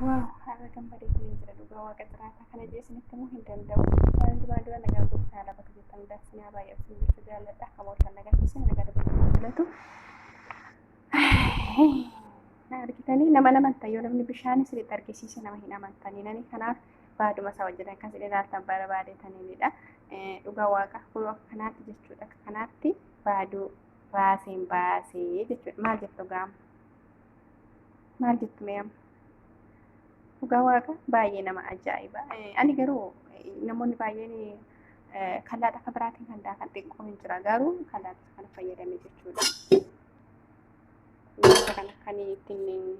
Wow, har'a kan bareedanii jira dhugaa waaqa jiraataa kana jeesinitti immoo hin danda'u. Wanti baaduu nagaa gooftaa lafa keessatti daansinaa baay'ee jechuu jaalladha. Akka mooltan nagarsiisan nagaa dabaluu filatu. Na argitanii nama amantan yoo namni bishaan isinitti argisiise nama hin amantanii nani kanaaf baaduma isaa wajjin kan isin ilaaltan barbaadetanidha. Dhugaa waaqa kun akka kanaatti jechuudha. Akka kanaatti baaduu raaseen baasee jechuudha. Maal jettu gaama? Maal jettu mee'ama? Dhugaa waaqa baay'ee nama ajaa'iba. Ani garuu namoonni baay'een kallaa akka biraatiin kan daakan xiqqoo hin jira garuu kallaa kana fayyadame jechuudha. Wanta kana kan ittiin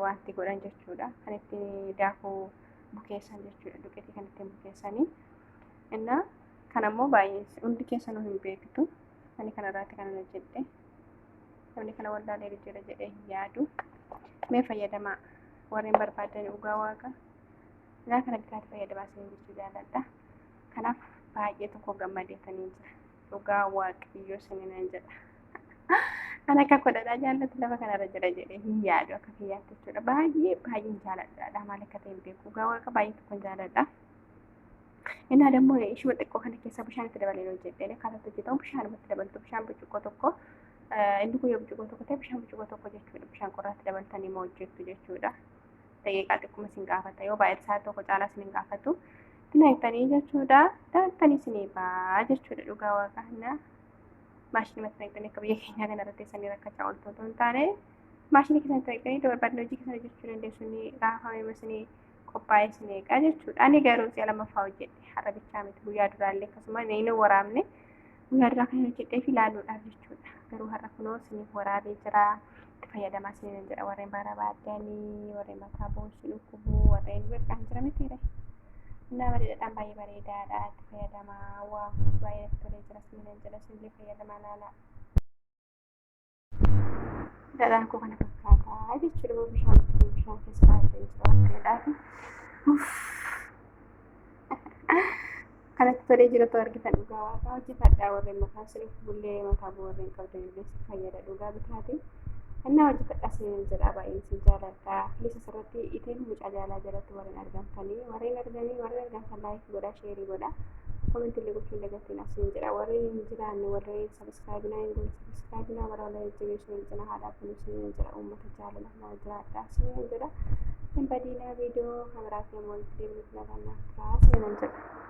wanti godhan jechuudha. Kan ittiin daakuu bukeessan jechuudha. Duqeetii kan ittiin bukeessanii. Innaa kanammoo baay'ee hundi keessanuu hin beektu. Ani kanarraatti kan hojjedhe. Namni kana wallaalee jira jedhee hin yaadu. Mee fayyadamaa. Warreen barbaadan dhugaa waaqa ilaa kana bitaatti fayyadamaa isin jechuu jaalladha. Kanaaf baay'ee tokko gammadeetanii jira. Dhugaa waaqayyoo sininan jedha. Kan akka godhadhaa jaallatu lafa kanarra jira jedhee hin yaadu akka kiyyaatti jechuudha. Baay'een jaalladha. Maal akka ta'e beeku. Dhugaa waaqa baay'ee tokko jaalladha. Innaa dammoo ishuma xiqqoo kana keessa bishaan itti dabalee hojjedhee akkaataa hojjetamu bishaanumatti dabaltu bishaan burcuqqoo tokko inni kun yoo burcuqqoo tokko ta'e bishaan burcuqqoo tokko jechuudha. Bishaan qorraatti dabaltanii moo hojjettu jechuudha. Daqiiqaa xiqquma isin gaafata yoo baay'ee isaa tokko caalaa isin gaafatu dinagdanii jechuudha. Daaktanii isin baa jechuudha dhugaa waaqaa maashinii matti naqxanii akka biyya keenyaa kana irratti isanii rakkachaa ooltu otoo hin taane maashinii keessatti naqxanii barbaadne hojii keessan hojjechuu dandeessu ni raafame isinii qophaa'ee isin eegaa jechuudha. Ani garuu si'a lammaffaa hojjedhe har'a bichaa miti guyyaa duraallee akkasuma inni waraabne guyyaa duraa kan hojjedhee fi ilaaluudhaaf jechuudha. Garuu har'a kunoo isiniif waraabee jira. Itti fayyadamaa isiniin jedha warreen barbaadanii warreen mataa boonsi dhukkubuu warreen beekan jira mitiire. Nama dhedhaan baay'ee bareedaadha. Itti fayyadamaa waa baay'ee tolee jira isiniin jedha isinillee fayyadamaa laalaa. Dhedhaan koo kana fakkaataa jechuudha bishaan keessa baay'ee jira bakkeedhaaf. Kanatti tolee jiratu argitan dhugaa waaqaa hojjetadhaa warreen mataan si dhukkubullee mataa warreen qabdanillee si fayyada dhugaa bitaatiin. Innaa hojjetadhaa isiniin jedha baay'een isin jaalladha. Bilisa sirratti itiin mucaa jaalaa jalatti warreen argamtanii warreen argamtan laayikii godhaa sheerii godhaa. Komentillee gochuun dagattiin asiin jedha warreen hin jiraanne warreen sabiskiraayibinaa hin goone sabiskiraayibinaa warra wala jajjabeessuun hin cina haadhaa kun isiniin jedha uummata jaalala naa jiraadhaa isiniin jedha. Hin badinaa viidiyoo kameraatti immoo itti deebiin filannaa turaa isiniin jedha.